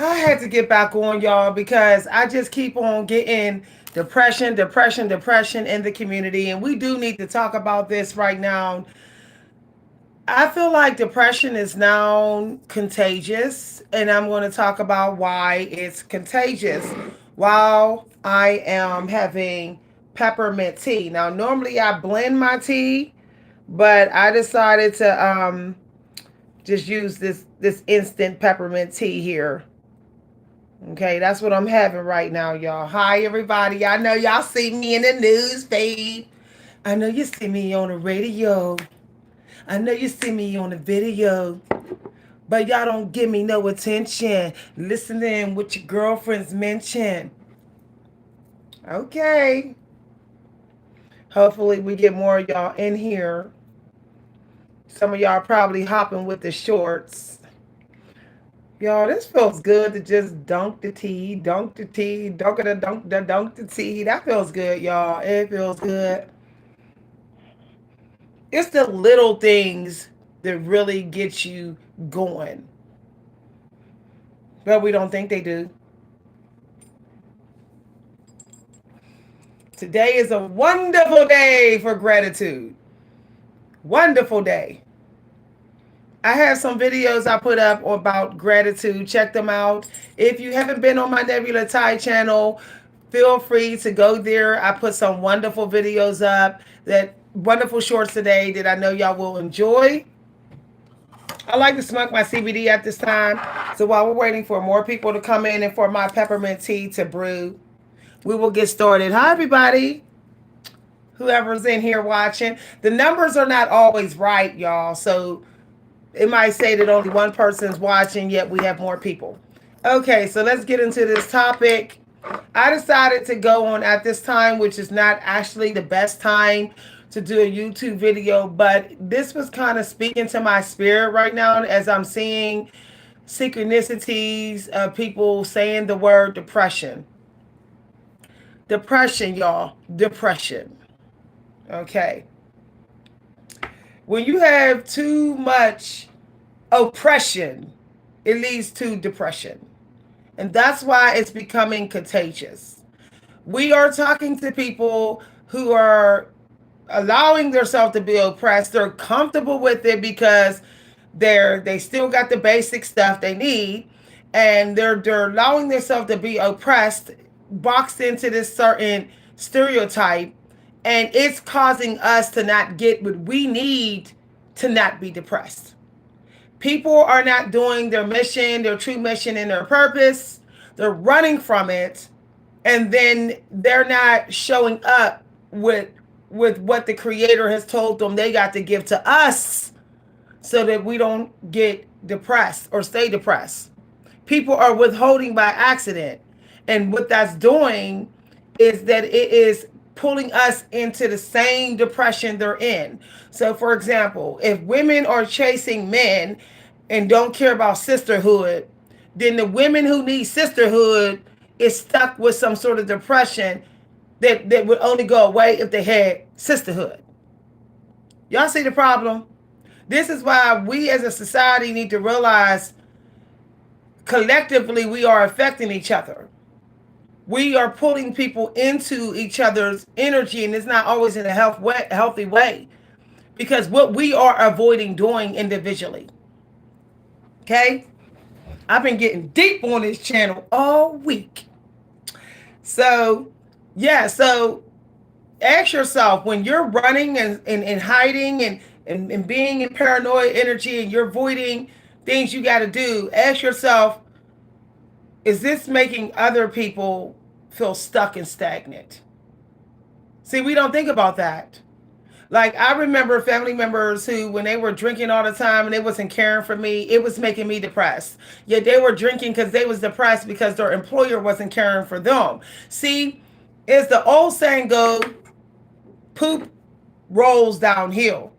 I had to get back on, y'all, because I just keep on getting depression in the community. And we do need to talk about this right now. I feel like depression is now contagious, and I'm going to talk about why it's contagious while I am having peppermint tea. Now, normally I blend my tea, but I decided to just use this instant peppermint tea here. Okay, that's what I'm having right now, y'all. Hi, everybody. I know y'all see me in the news feed. I know you see me on the radio. I know you see me on the video. But y'all don't give me no attention. Listening what your girlfriends mention. Okay. Hopefully we get more of y'all in here. Some of y'all probably hopping with the shorts. Y'all, this feels good to just dunk the tea, dunk the tea. That feels good, y'all. It feels good. It's the little things that really get you going. But we don't think they do. Today is a wonderful day for gratitude. Wonderful day. I have some videos I put up about gratitude. Check them out. If you haven't been on my Nebula Thai channel, feel free to go there. I put some wonderful videos up, that wonderful shorts today that I know y'all will enjoy. I like to smoke my CBD at this time. So while we're waiting for more people to come in and for my peppermint tea to brew, we will get started. Hi, everybody. Whoever's in here watching. The numbers are not always right, y'all. So it might say that only one person's watching, yet we have more people. Okay, so let's get into this topic. I decided to go on at this time, which is not actually the best time to do a YouTube video, but this was kind of speaking to my spirit right now as I'm seeing synchronicities of people saying the word depression. Depression, y'all. Depression. Okay. When you have too much oppression, it leads to depression. And that's why it's becoming contagious. We are talking to people who are allowing themselves to be oppressed. They're comfortable with it because they still got the basic stuff they need, and they're allowing themselves to be oppressed, boxed into this certain stereotype, and it's causing us to not get what we need to not be depressed. People are not doing their mission, their true mission and their purpose. They're running from it, and then they're not showing up with what the creator has told them they got to give to us so that we don't get depressed or stay depressed. People are withholding by accident. And what that's doing is that it is pulling us into the same depression they're in. So, for example, if women are chasing men and don't care about sisterhood, then the women who need sisterhood is stuck with some sort of depression that would only go away if they had sisterhood. Y'all see the problem? This is why we as a society need to realize collectively we are affecting each other. We are pulling people into each other's energy, and it's not always in a healthy way, because what we are avoiding doing individually. Okay? I've been getting deep on this channel all week. So, yeah, so ask yourself, when you're running and hiding and being in paranoid energy and you're avoiding things you got to do, ask yourself, is this making other people feel stuck and stagnant? See, we don't think about that. Like, I remember family members who, when they were drinking all the time and they wasn't caring for me, it was making me depressed. Yet they were drinking because they was depressed because their employer wasn't caring for them. See, as the old saying goes, poop rolls downhill.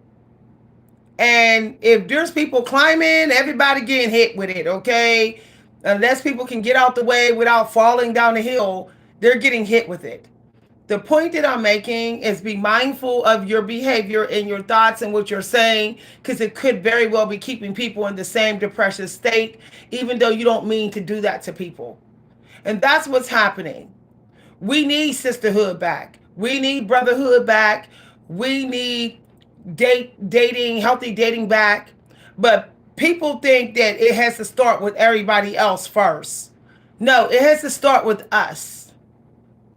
And if there's people climbing, everybody getting hit with it, okay? Unless people can get out the way without falling down the hill, they're getting hit with it. The point that I'm making is be mindful of your behavior and your thoughts and what you're saying, because it could very well be keeping people in the same depression state, even though you don't mean to do that to people. And that's what's happening. We need sisterhood back. We need brotherhood back. We need dating, healthy dating back. But people think that it has to start with everybody else first. No, it has to start with us.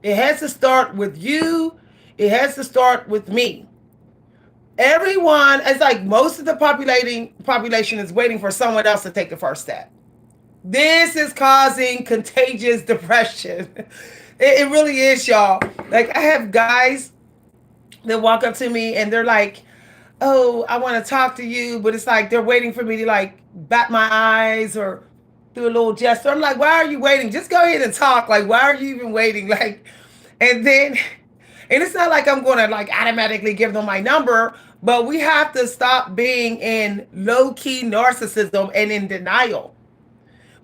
It has to start with you. It has to start with me. Everyone, it's like most of the population is waiting for someone else to take the first step. This is causing contagious depression. It really is, y'all. Like, I have guys that walk up to me and they're like, oh, I want to talk to you, but it's like they're waiting for me to like bat my eyes or do a little gesture. I'm like, why are you waiting? Just go ahead and talk. Like, why are you even waiting? Like, and then, and it's not like I'm going to like automatically give them my number, but we have to stop being in low-key narcissism and in denial.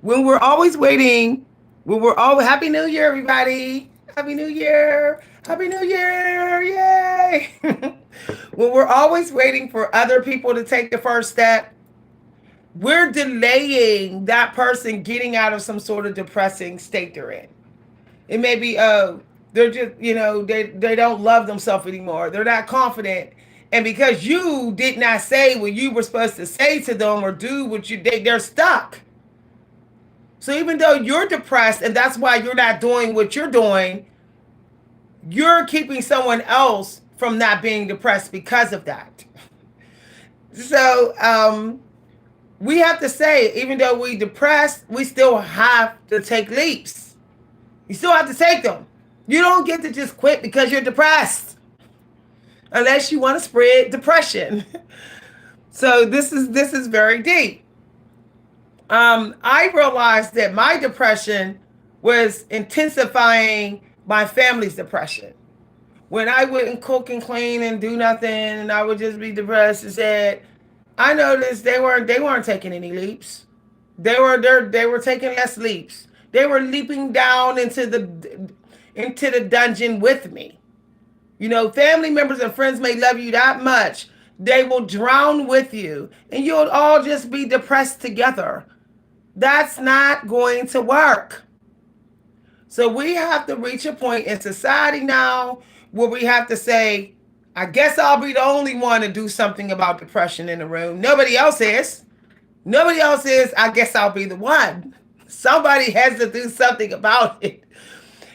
When we're always waiting, when we're all Happy New Year, everybody. Happy New Year. Happy New Year. Yay. When we're always waiting for other people to take the first step, we're delaying that person getting out of some sort of depressing state they're in. It may be, they're just, they don't love themselves anymore. They're not confident. And because you did not say what you were supposed to say to them or do what you did, they're stuck. So even though you're depressed and that's why you're not doing what you're doing, you're keeping someone else from not being depressed because of that. So we have to say, even though we're depressed, we still have to take leaps. You still have to take them. You don't get to just quit because you're depressed, unless you want to spread depression. So this is very deep. I realized that my depression was intensifying my family's depression. When I wouldn't cook and clean and do nothing, and I would just be depressed and sad, I noticed they weren't taking any leaps. They were taking less leaps. They were leaping down into the dungeon with me. Family members and friends may love you that much. They will drown with you, and you'll all just be depressed together. That's not going to work. So we have to reach a point in society now where we have to say, I guess I'll be the only one to do something about depression in the room. Nobody else is. Nobody else is. I guess I'll be the one. Somebody has to do something about it.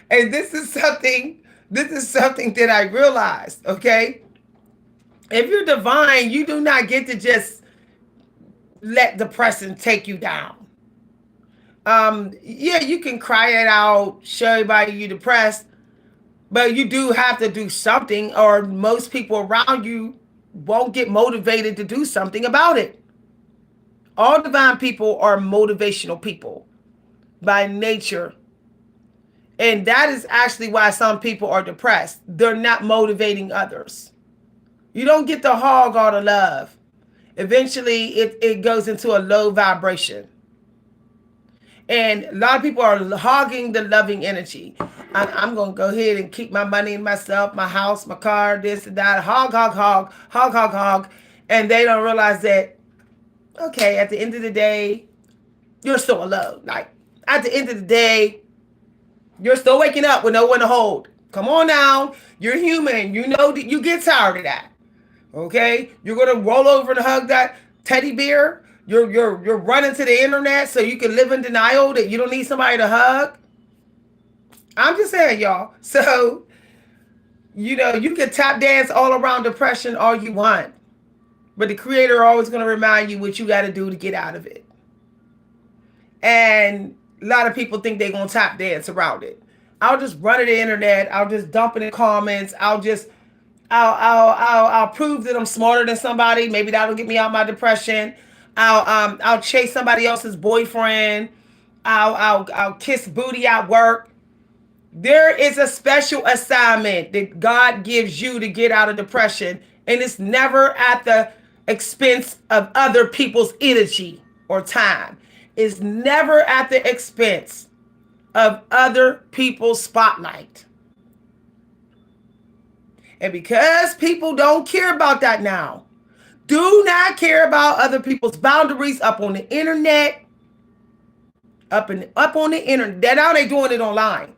And this is something that I realized, okay? If you're divine, you do not get to just let depression take you down. Yeah, you can cry it out, show everybody you're depressed, but you do have to do something, or most people around you won't get motivated to do something about it. All divine people are motivational people by nature. And that is actually why some people are depressed. They're not motivating others. You don't get to hog all the love. Eventually, it goes into a low vibration. And a lot of people are hogging the loving energy. I'm going to go ahead and keep my money in myself, my house, my car, this and that. Hog, hog, hog, hog, hog, hog. And they don't realize that, okay, at the end of the day, you're still alone. Like, at the end of the day, you're still waking up with no one to hold. Come on now. You're human. You know that you get tired of that. Okay? You're going to roll over and hug that teddy bear. You're running to the internet so you can live in denial that you don't need somebody to hug. I'm just saying, y'all. So, you can tap dance all around depression all you want. But the creator always going to remind you what you got to do to get out of it. And a lot of people think they're going to tap dance around it. I'll just run to the internet. I'll just dump it in comments. I'll prove that I'm smarter than somebody. Maybe that'll get me out of my depression. I'll chase somebody else's boyfriend. I'll kiss booty at work. There is a special assignment that God gives you to get out of depression, and it's never at the expense of other people's energy or time. It's never at the expense of other people's spotlight. And because people don't care about that now, do not care about other people's boundaries up on the internet, up on the internet. Now they doing it online.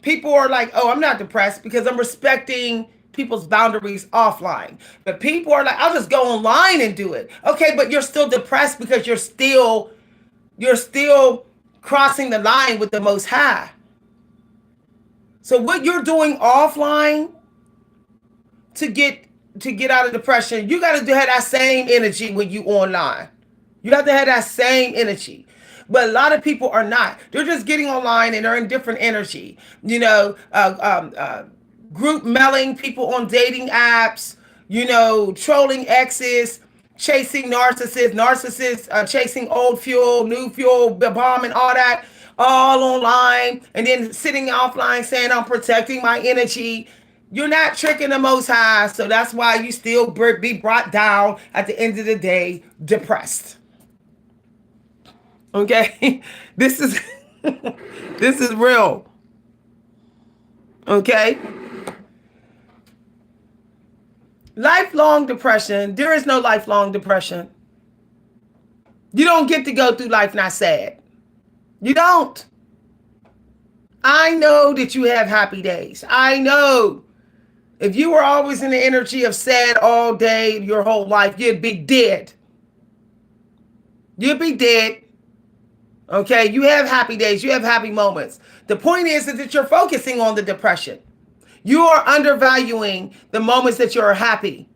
People are like, oh, I'm not depressed because I'm respecting people's boundaries offline. But people are like, I'll just go online and do it. Okay, but you're still depressed because you're still crossing the line with the Most High. So what you're doing offline to get out of depression, you got to have that same energy when you online. You have to have that same energy. But a lot of people are not. They're just getting online and they're in different energy. Group mailing people on dating apps, trolling exes, chasing narcissists, chasing old fuel, new fuel, the bomb and all that, all online, and then sitting offline saying, I'm protecting my energy. You're not tricking the Most High, so that's why you still be brought down at the end of the day, depressed. Okay? This is this is real. Okay? Lifelong depression. There is no lifelong depression. You don't get to go through life not sad. You don't. I know that you have happy days. I know. If you were always in the energy of sad all day, your whole life, you'd be dead. You'd be dead. Okay? You have happy days. You have happy moments. The point is that you're focusing on the depression. You are undervaluing the moments that you're happy.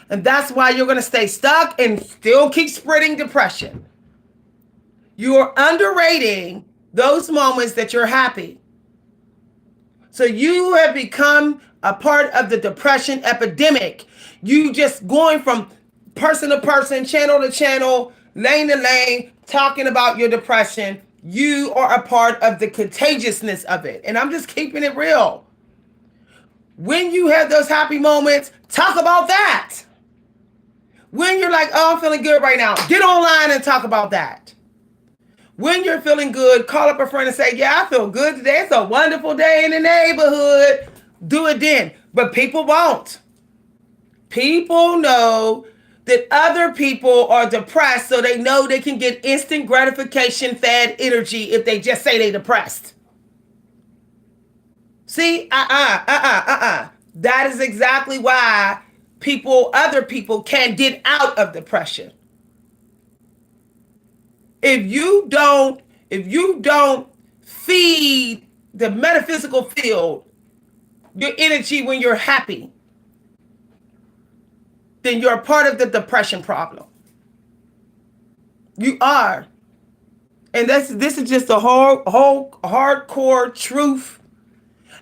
And that's why you're going to stay stuck and still keep spreading depression. You are underrating those moments that you're happy. So you have become a part of the depression epidemic. You just going from person to person, channel to channel, lane to lane, talking about your depression. You are a part of the contagiousness of it. And I'm just keeping it real. When you have those happy moments, talk about that. When you're like, oh, I'm feeling good right now, get online and talk about that. When you're feeling good, call up a friend and say, yeah, I feel good today. It's a wonderful day in the neighborhood. Do it then. But people won't. People know that other people are depressed, so they know they can get instant gratification fed energy if they just say they're depressed. See, That is exactly why other people can't get out of depression. If you don't feed the metaphysical field your energy when you're happy, then you're a part of the depression problem. You are. And this is just a whole hardcore truth.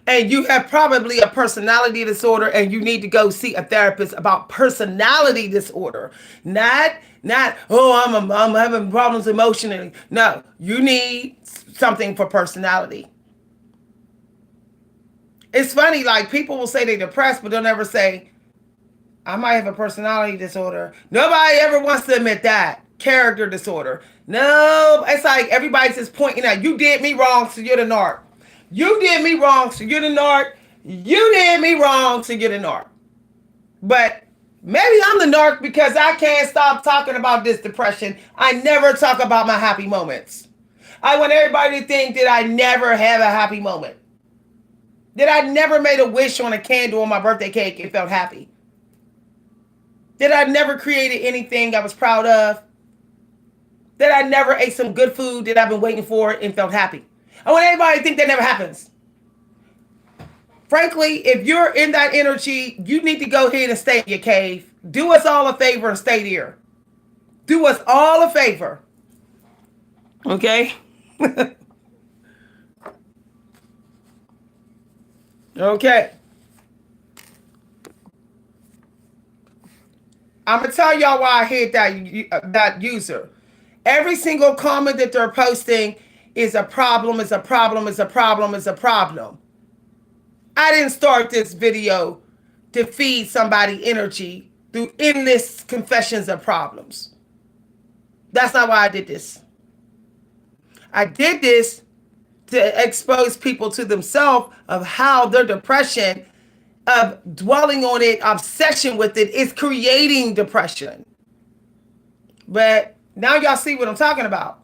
And you have probably a personality disorder and you need to go see a therapist about personality disorder. Not, oh, I'm having problems emotionally. No, you need something for personality. It's funny, like people will say they're depressed, but they'll never say, I might have a personality disorder. Nobody ever wants to admit that. Character disorder. No, it's like everybody's just pointing out, you did me wrong, so you're the narc. You did me wrong, so you're the narc. You did me wrong, so you're the narc. But maybe I'm the narc because I can't stop talking about this depression. I never talk about my happy moments. I want everybody to think that I never have a happy moment. That I never made a wish on a candle on my birthday cake and felt happy. That I never created anything I was proud of. That I never ate some good food that I've been waiting for and felt happy. I want everybody to think that never happens. Frankly, if you're in that energy, you need to go ahead and stay in your cave. Do us all a favor and stay there. Do us all a favor. Okay? Okay. I'm going to tell y'all why I hate that user. Every single comment that they're posting is a problem, is a problem, is a problem, is a problem. I didn't start this video to feed somebody energy through endless confessions of problems. That's not why I did this. I did this to expose people to themselves of how their depression of dwelling on it, obsession with it, is creating depression. But now y'all see what I'm talking about.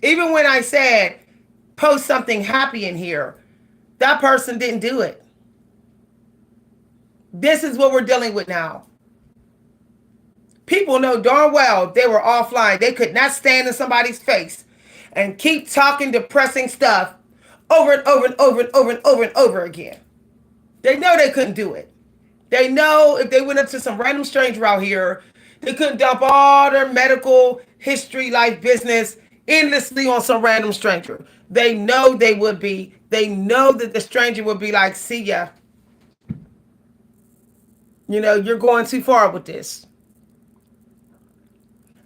Even when I said post something happy in here, that person didn't do it. This is what we're dealing with now. People know darn well if they were offline, they could not stand in somebody's face and keep talking depressing stuff over and over and over and over and over and over again. They know they couldn't do it. They know if they went up to some random stranger out here, they couldn't dump all their medical history, life, business endlessly on some random stranger. They know they would be. They know that the stranger would be like, see ya. You know, you're going too far with this.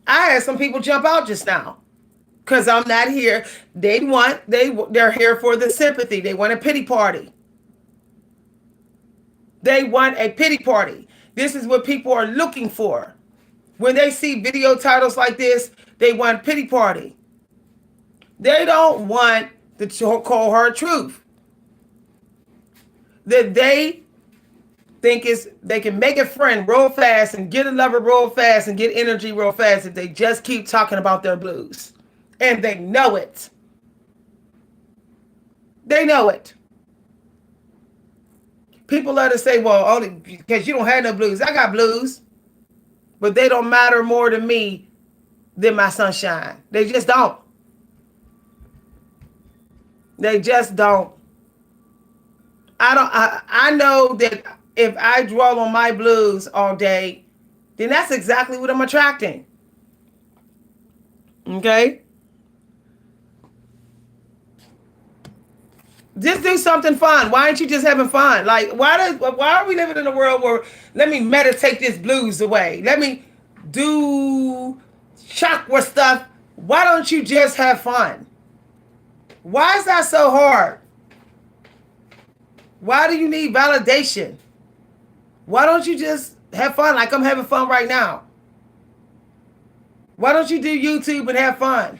I had some people jump out just now because I'm not here. They're here for the sympathy. They want a pity party. They want a pity party. This is what people are looking for. When they see video titles like this, they want pity party. They don't want the cold hard truth. That they think is they can make a friend real fast and get a lover real fast and get energy real fast if they just keep talking about their blues. And they know it. They know it. People love to say, well, only because you don't have no blues. I got blues. But they don't matter more to me than my sunshine. They just don't. They just don't. I know that if I dwell on my blues all day, then that's exactly what I'm attracting. Okay? Just do something fun. Why aren't you just having fun? Like, why are we living in a world where let me meditate this blues away? Let me do chakra stuff. Why don't you just have fun? Why is that so hard? Why do you need validation? Why don't you just have fun like I'm having fun right now? Why don't you do YouTube and have fun?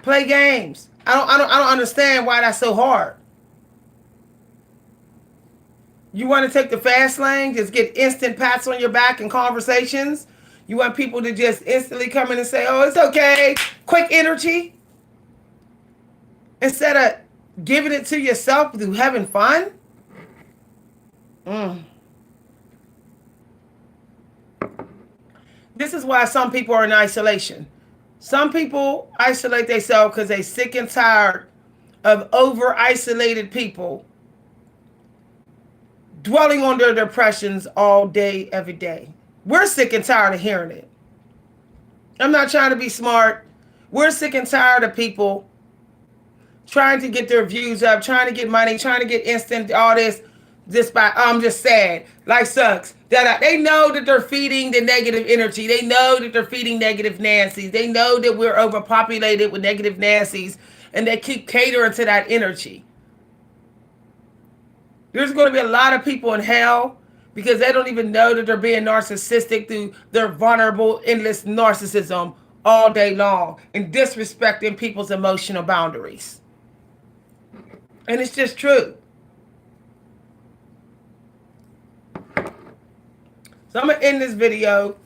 Play games. I don't understand why that's so hard. You want to take the fast lane, just get instant pats on your back and conversations? You want people to just instantly come in and say, oh, it's okay, quick energy? Instead of giving it to yourself through having fun? This is why some people are in isolation. Some people isolate themselves because they're sick and tired of over-isolated people dwelling on their depressions all day, every day. We're sick and tired of hearing it. I'm not trying to be smart. We're sick and tired of people trying to get their views up, trying to get money, trying to get instant, all this, I'm just sad, life sucks. They know that they're feeding the negative energy. They know that they're feeding negative Nancy's. They know that we're overpopulated with negative Nancy's, and they keep catering to that energy. There's going to be a lot of people in hell because they don't even know that they're being narcissistic through their vulnerable, endless narcissism all day long and disrespecting people's emotional boundaries. And it's just true. So I'm going to end this video.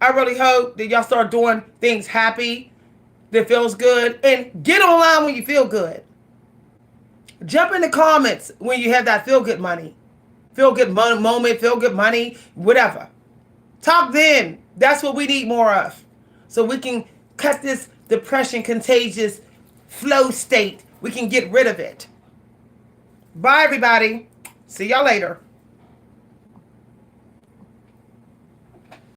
I really hope that y'all start doing things happy, that feels good, and get online when you feel good. Jump in the comments when you have that feel good money. Feel good moment, feel good money, whatever. Talk then. That's what we need more of. So we can cut this depression, contagious flow state. We can get rid of it. Bye, everybody. See y'all later.